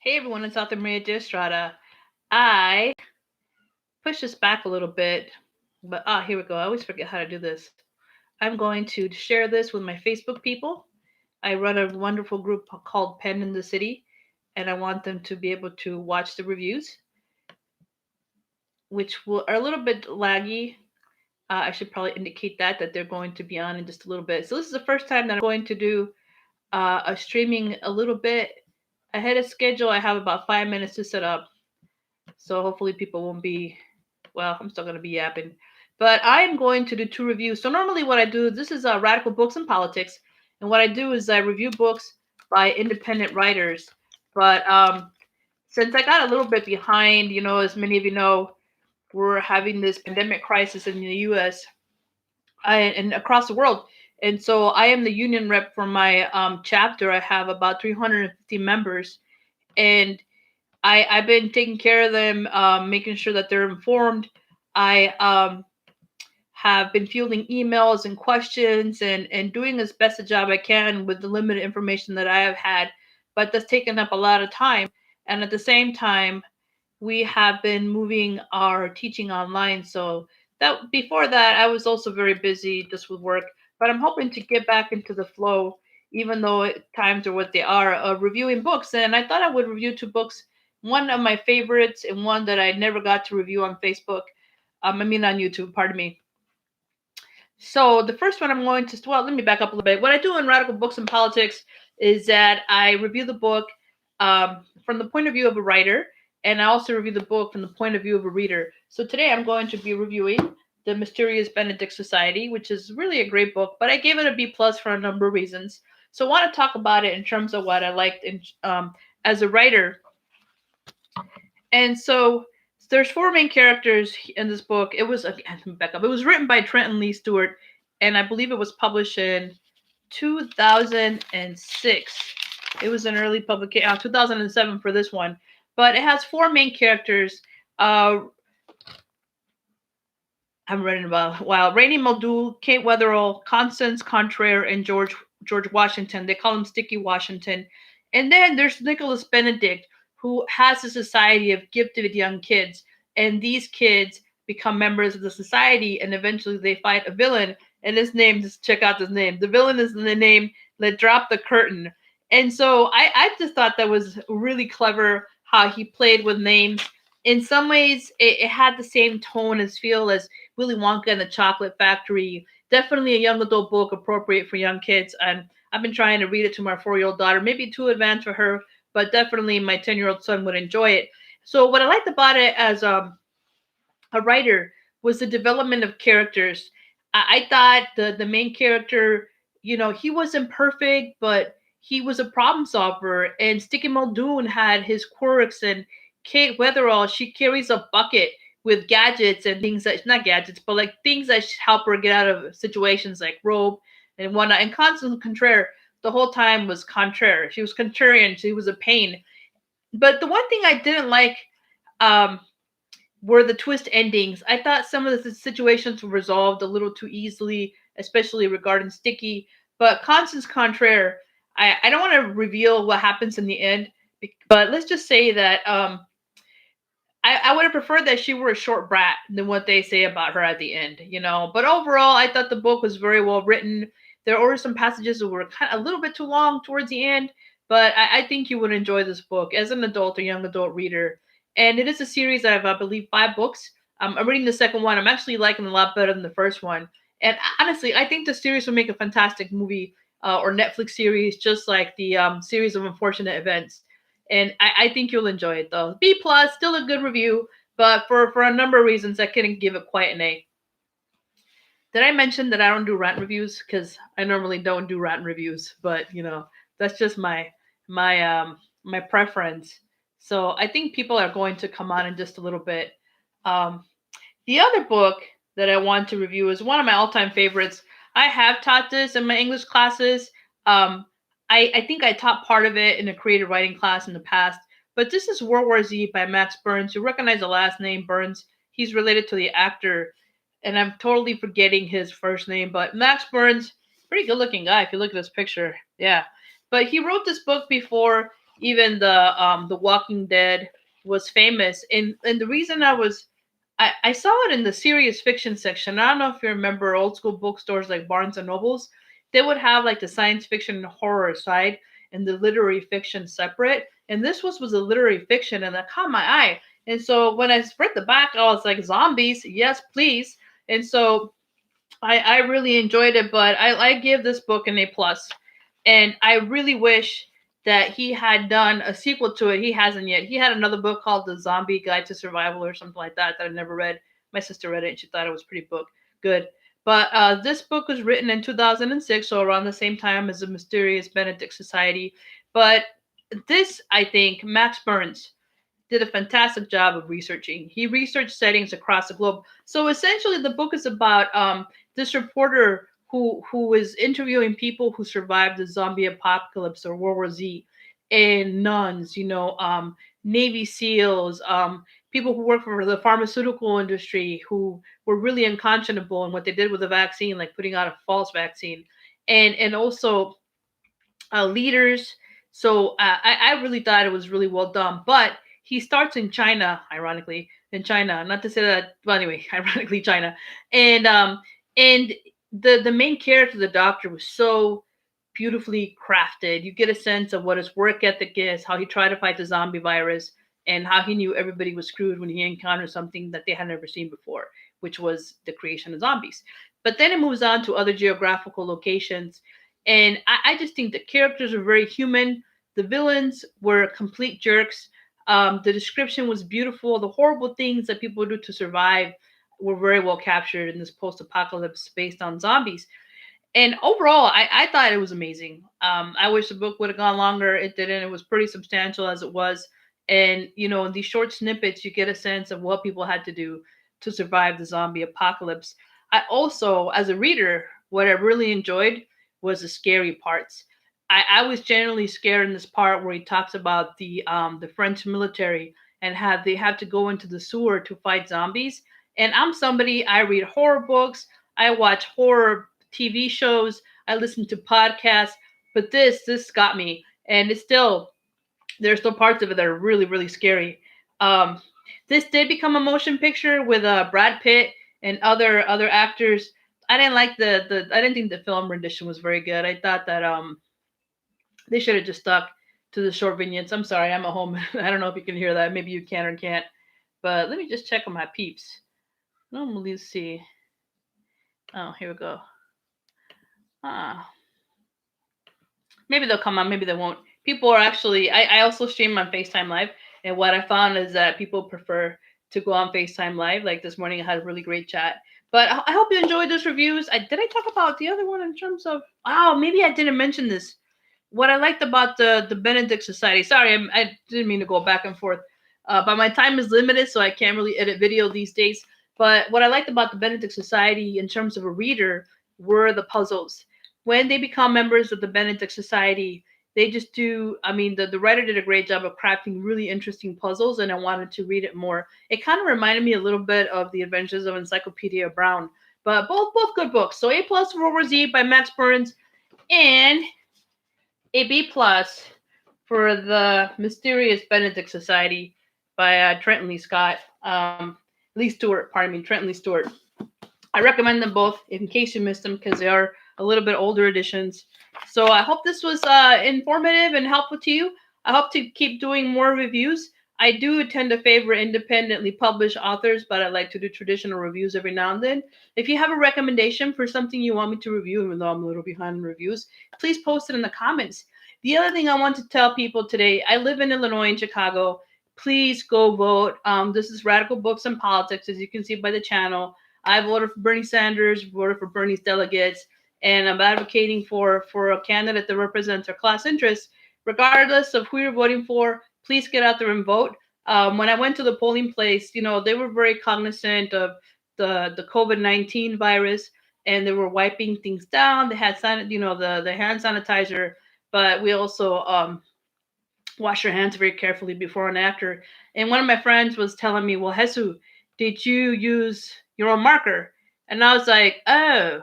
Hey everyone, it's author Maria Estrada. I push this back a little bit, but here we go. I always forget how to do this. I'm going to share this with my Facebook people. I run a wonderful group called Pen in the City, and I want them to be able to watch the reviews, which are a little bit laggy. I should probably indicate that they're going to be on in just a little bit. So this is the first time that I'm going to do a streaming a little bit ahead of schedule. I have about 5 minutes to set up, so hopefully people won't be. Well, I'm still going to be yapping. But I'm going to do two reviews. So normally what I do, this is Radical Books and Politics. And what I do is I review books by independent writers. But since I got a little bit behind, as many of you know, we're having this pandemic crisis in the U.S. And across the world. And so I am the union rep for my chapter. I have about 350 members. And I've been taking care of them, making sure that they're informed. I have been fielding emails and questions and doing as best a job I can with the limited information that I have had, but that's taken up a lot of time. And at the same time, we have been moving our teaching online. So that before that, I was also very busy just with work, but I'm hoping to get back into the flow, even though times are what they are, reviewing books. And I thought I would review two books, one of my favorites and one that I never got to review on Facebook. On YouTube, pardon me. So the first one I'm going to, well, let me back up a little bit. What I do in Radical Books and Politics is that I review the book from the point of view of a writer, and I also review the book from the point of view of a reader. So today I'm going to be reviewing The Mysterious Benedict Society, which is really a great book, but I gave it a B plus for a number of reasons. So I want to talk about it in terms of what I liked as a writer. And so there's four main characters in this book. It was back up. It was written by Trenton Lee Stewart, and I believe it was published in 2006. It was an early publication, 2007 for this one. But it has four main characters. I'm running about a while. Rainey Muldoon, Kate Wetherall, Constance Contraire, and George Washington. They call him Sticky Washington. And then there's Nicholas Benedict, who has a society of gifted young kids. And these kids become members of the society, and eventually they fight a villain. And his name, just check out this name. The villain is in the name Let Drop the Curtain. And so I just thought that was really clever how he played with names. In some ways, it had the same tone as feel as Willy Wonka and the Chocolate Factory. Definitely a young adult book appropriate for young kids. And I've been trying to read it to my 4-year-old daughter, maybe too advanced for her, but definitely my 10-year-old son would enjoy it. So what I liked about it as a writer was the development of characters. I thought the main character, he wasn't perfect, but he was a problem solver. And Sticky Muldoon had his quirks, and Kate Weatherall, she carries a bucket with gadgets and things that, not gadgets, but like things that help her get out of situations like rope and whatnot. And Constance Contraire the whole time was contraire. She was contrarian. She was a pain. But the one thing I didn't like um, were the twist endings. I thought some of the situations were resolved a little too easily, especially regarding Sticky. But Constance Contraire, I don't want to reveal what happens in the end, but let's just say that I would have preferred that she were a short brat than what they say about her at the end. But overall, I thought the book was very well written. There were some passages that were kind of a little bit too long towards the end, but I think you would enjoy this book as an adult or young adult reader. And it is a series of, I believe, 5 books. I'm reading the second one. I'm actually liking it a lot better than the first one. And honestly, I think the series would make a fantastic movie or Netflix series, just like the series of unfortunate events. And I think you'll enjoy it though. B plus, still a good review, but for a number of reasons, I couldn't give it quite an A. Did I mention that I don't do rant reviews? Because I normally don't do rant reviews, but that's just my preference. So I think people are going to come on in just a little bit. Um, the other book that I want to review is one of my all-time favorites. I have taught this in my English classes. Um, I think I taught part of it in a creative writing class in the past. But this is World War Z by Max Burns. You recognize the last name Burns. He's related to the actor, and I'm totally forgetting his first name. But Max Burns, pretty good-looking guy if you look at his picture. Yeah, but he wrote this book before. Even the Walking Dead was famous. And the reason I saw it in the serious fiction section. I don't know if you remember old school bookstores like Barnes and Nobles. They would have like the science fiction and horror side and the literary fiction separate. And this was a literary fiction, and that caught my eye. And so when I read the back, I was like, zombies, yes, please. And so I really enjoyed it, but I give this book an A plus, and I really wish that he had done a sequel to it. He hasn't yet. He had another book called The Zombie Guide to Survival or something like that I never read. My sister read it and she thought it was pretty book good. But this book was written in 2006, so around the same time as the Mysterious Benedict Society. But this, I think, Max Burns did a fantastic job of researching. He researched settings across the globe. So essentially, the book is about this reporter who is interviewing people who survived the zombie apocalypse or World War Z, and nuns, Navy SEALs, people who work for the pharmaceutical industry who were really unconscionable in what they did with the vaccine, like putting out a false vaccine, and also leaders. So I really thought it was really well done. But he starts in China, ironically, in China. Not to say that, but anyway, ironically, China, and the main character, the doctor, was so beautifully crafted. You get a sense of what his work ethic is, how he tried to fight the zombie virus, and how he knew everybody was screwed when he encountered something that they had never seen before, which was the creation of zombies. But then it moves on to other geographical locations, and I just think the characters are very human. The villains were complete jerks. The description was beautiful. The horrible things that people do to survive were very well captured in this post-apocalypse based on zombies. And overall, I thought it was amazing. I wish the book would have gone longer. It didn't. It was pretty substantial as it was. And in these short snippets, you get a sense of what people had to do to survive the zombie apocalypse. I also, as a reader, what I really enjoyed was the scary parts. I was generally scared in this part where he talks about the French military and how they had to go into the sewer to fight zombies. And I'm somebody, I read horror books, I watch horror TV shows, I listen to podcasts, but this got me, and it's still there's still parts of it that are really really scary. Um, this did become a motion picture with Brad Pitt and other actors. I didn't like the I didn't think the film rendition was very good. I thought that they should have just stuck to the short vignettes. I'm sorry, I'm at home. I don't know if you can hear that. Maybe you can or can't. But let me just check on my peeps. Normally, see. Oh, here we go. Ah, maybe they'll come on, maybe they won't. People are actually, I also stream on FaceTime Live, and what I found is that people prefer to go on FaceTime Live. Like this morning, I had a really great chat. But I hope you enjoyed those reviews. Did I talk about the other one in terms of? Oh, maybe I didn't mention this. What I liked about the Benedict Society. Sorry, I didn't mean to go back and forth. But my time is limited, so I can't really edit video these days. But what I liked about the Benedict Society in terms of a reader were the puzzles. When they become members of the Benedict Society, they just do. I mean, the writer did a great job of crafting really interesting puzzles, and I wanted to read it more. It kind of reminded me a little bit of the Adventures of Encyclopedia Brown, but both good books. So A+ World War Z by Max Burns, and a B+ for the Mysterious Benedict Society by Trenton Lee Scott. Lee Stewart, pardon me, Trenton Lee Stewart. I recommend them both in case you missed them because they are a little bit older editions. So I hope this was informative and helpful to you. I hope to keep doing more reviews. I do tend to favor independently published authors, but I like to do traditional reviews every now and then. If you have a recommendation for something you want me to review, even though I'm a little behind in reviews, please post it in the comments. The other thing I want to tell people today, I live in Illinois, in Chicago. Please go vote. This is Radical Books and Politics, as you can see by the channel. I voted for Bernie Sanders, voted for Bernie's delegates, and I'm advocating for a candidate that represents our class interests. Regardless of who you're voting for, please get out there and vote. When I went to the polling place, they were very cognizant of the COVID-19 virus, and they were wiping things down. They had the hand sanitizer, but we also wash your hands very carefully before and after. And one of my friends was telling me, "Well, Jesus, did you use your own marker?" And I was like, "Oh,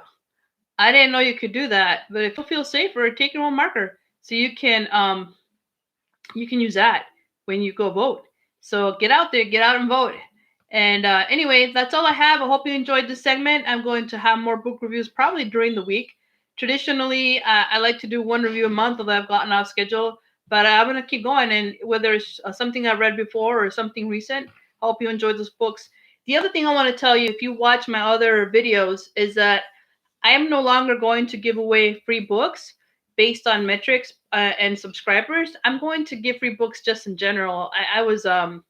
I didn't know you could do that. But if you feel safer, take your own marker so you can you can use that when you go vote. So get out there, get out and vote. And anyway, that's all I have. I hope you enjoyed this segment. I'm going to have more book reviews probably during the week. Traditionally, I like to do one review a month, although I've gotten off schedule. But I'm going to keep going. And whether it's something I read before or something recent, I hope you enjoyed those books. The other thing I want to tell you, if you watch my other videos, is that I am no longer going to give away free books based on metrics and subscribers. I'm going to give free books just in general. I was on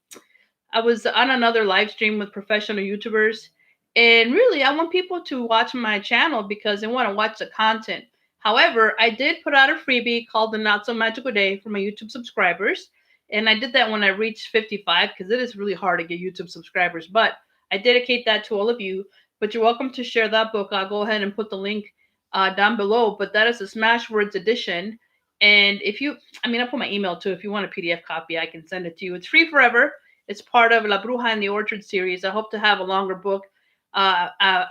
another live stream with professional YouTubers, and really, I want people to watch my channel because they want to watch the content. However, I did put out a freebie called the Not So Magical Day for my YouTube subscribers, and I did that when I reached 55 because it is really hard to get YouTube subscribers. But I dedicate that to all of you. But you're welcome to share that book. I'll go ahead and put the link down below. But that is a Smashwords edition. And if you, I mean, I put my email too. If you want a PDF copy, I can send it to you. It's free forever. It's part of La Bruja in the Orchard series. I hope to have a longer book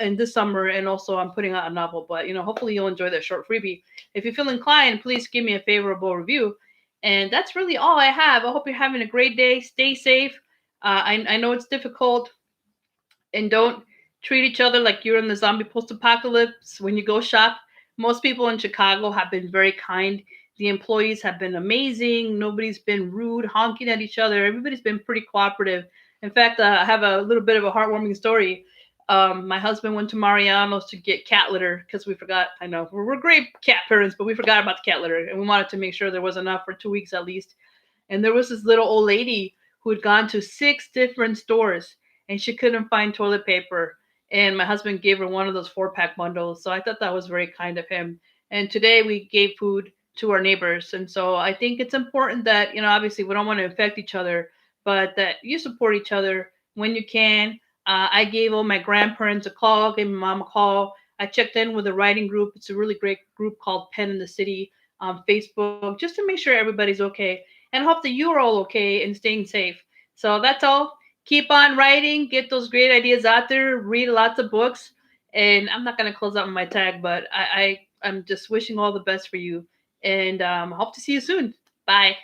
in this summer, and also I'm putting out a novel. But hopefully you'll enjoy that short freebie. If you feel inclined, please give me a favorable review. And that's really all I have. I hope you're having a great day. Stay safe. I know it's difficult, and don't treat each other like you're in the zombie post-apocalypse when you go shop. Most people in Chicago have been very kind. The employees have been amazing. Nobody's been rude, honking at each other. Everybody's been pretty cooperative. In fact, I have a little bit of a heartwarming story. My husband went to Mariano's to get cat litter because we forgot. I know we're great cat parents, but we forgot about the cat litter, and we wanted to make sure there was enough for 2 weeks at least. And there was this little old lady who had gone to 6 different stores and she couldn't find toilet paper. And my husband gave her one of those 4-pack bundles. So I thought that was very kind of him. And today we gave food to our neighbors. And so I think it's important that, obviously we don't want to infect each other, but that you support each other when you can. I gave all my grandparents a call, gave my mom a call. I checked in with a writing group. It's a really great group called Pen in the City on Facebook, just to make sure everybody's okay, and hope that you're all okay and staying safe. So that's all. Keep on writing, get those great ideas out there, read lots of books. And I'm not going to close out my tag, but I'm just wishing all the best for you. And hope to see you soon. Bye.